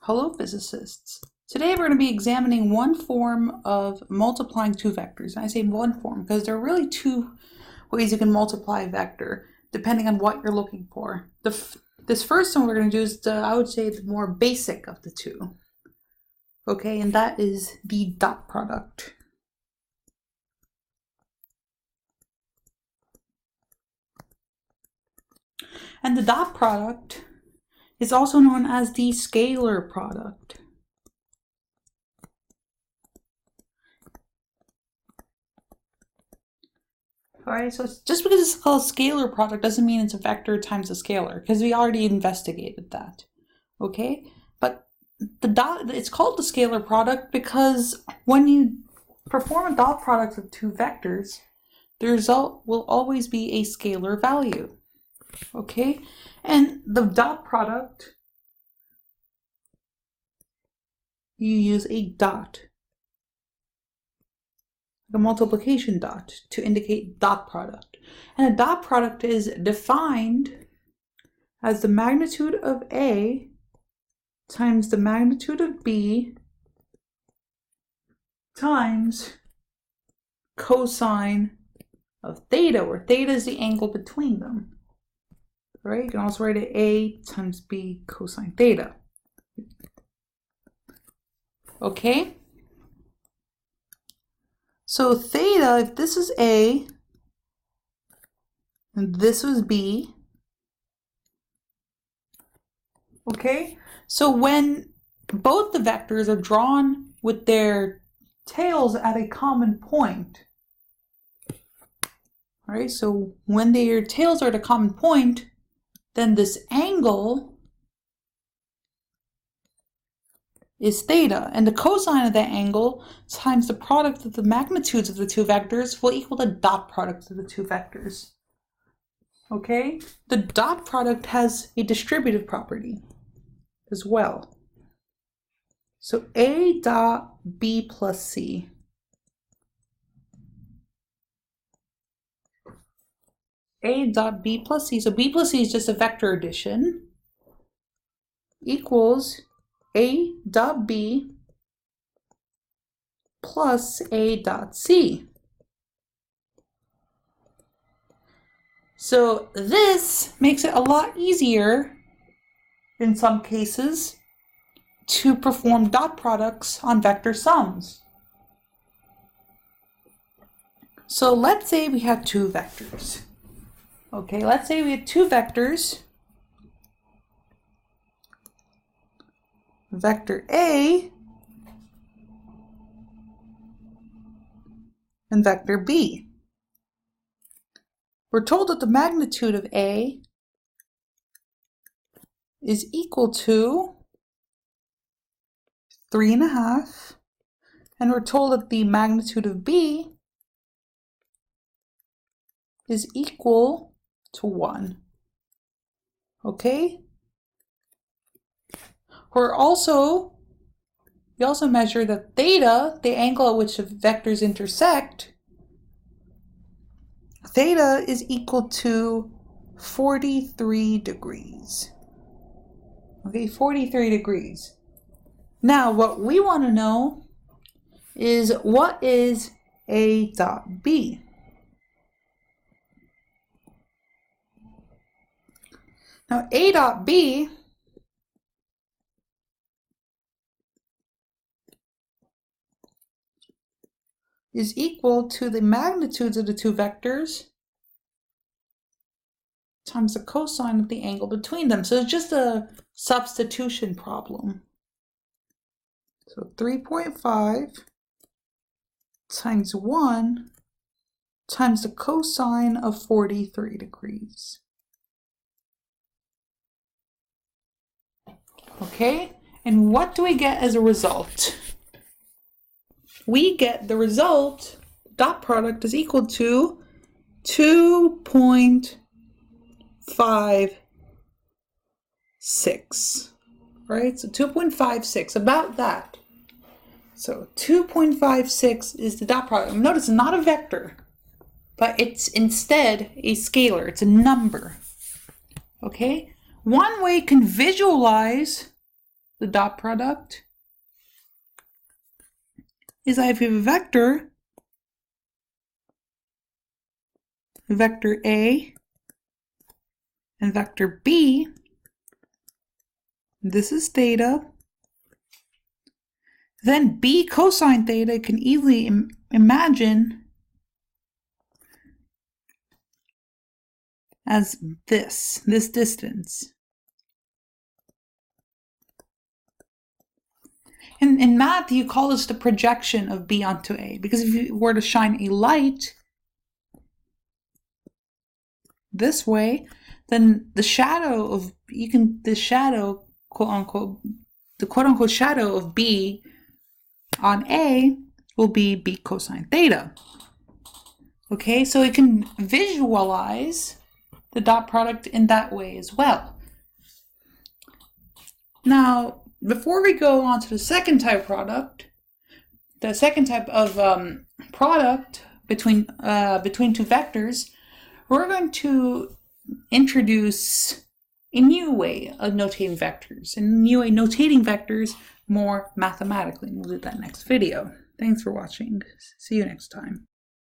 Hello physicists. Today we're going to be examining one form of multiplying two vectors. And I say one form because there are really two ways you can multiply a vector depending on what you're looking for. This first one we're going to do is I would say the more basic of the two. Okay, and that is the dot product. And the dot product is also known as the scalar product. Alright, so just because it's called scalar product doesn't mean it's a vector times a scalar, because we already investigated that. Okay, but it's called the scalar product because when you perform a dot product of two vectors, the result will always be a scalar value. Okay, and the dot product, you use a dot, a multiplication dot, to indicate dot product. And a dot product is defined as the magnitude of A times the magnitude of B times cosine of theta, where theta is the angle between them. Right? You can also write it A times B cosine theta. Okay? So theta, if this is A and this was B, okay? So when both the vectors are drawn with their tails at a common point, all right? So when their tails are at a common point, then this angle is theta, and the cosine of that angle times the product of the magnitudes of the two vectors will equal the dot product of the two vectors. Okay? The dot product has a distributive property as well. So A dot B plus C. A dot B plus C, so B plus C is just a vector addition, equals A dot B plus A dot C. So this makes it a lot easier in some cases to perform dot products on vector sums. So let's say we have two vectors. Okay, let's say we have two vectors. Vector A and vector B. We're told that the magnitude of A is equal to 3.5, and we're told that the magnitude of B is equal to 1. Okay? We also measure that theta, the angle at which the vectors intersect, theta is equal to 43 degrees. Okay, 43 degrees. Now, what we want to know is what is A dot B? Now, A dot B is equal to the magnitudes of the two vectors times the cosine of the angle between them. So it's just a substitution problem. So 3.5 times 1 times the cosine of 43 degrees. Okay, and what do we get as a result? We get the result, dot product is equal to 2.56, right? So 2.56, about that. So 2.56 is the dot product. Notice it's not a vector, but it's instead a scalar. It's a number. Okay? One way you can visualize the dot product is if you have a vector A and vector B, this is theta, then B cosine theta can easily imagine as this distance. In math, you call this the projection of B onto A, because if you were to shine a light this way, then the shadow of, quote unquote shadow of B on A will be B cosine theta. Okay, so it can visualize the dot product in that way as well. Now, before we go on to the second type of product between two vectors, we're going to introduce a new way of notating vectors, more mathematically. We'll do that next video. Thanks for watching. See you next time.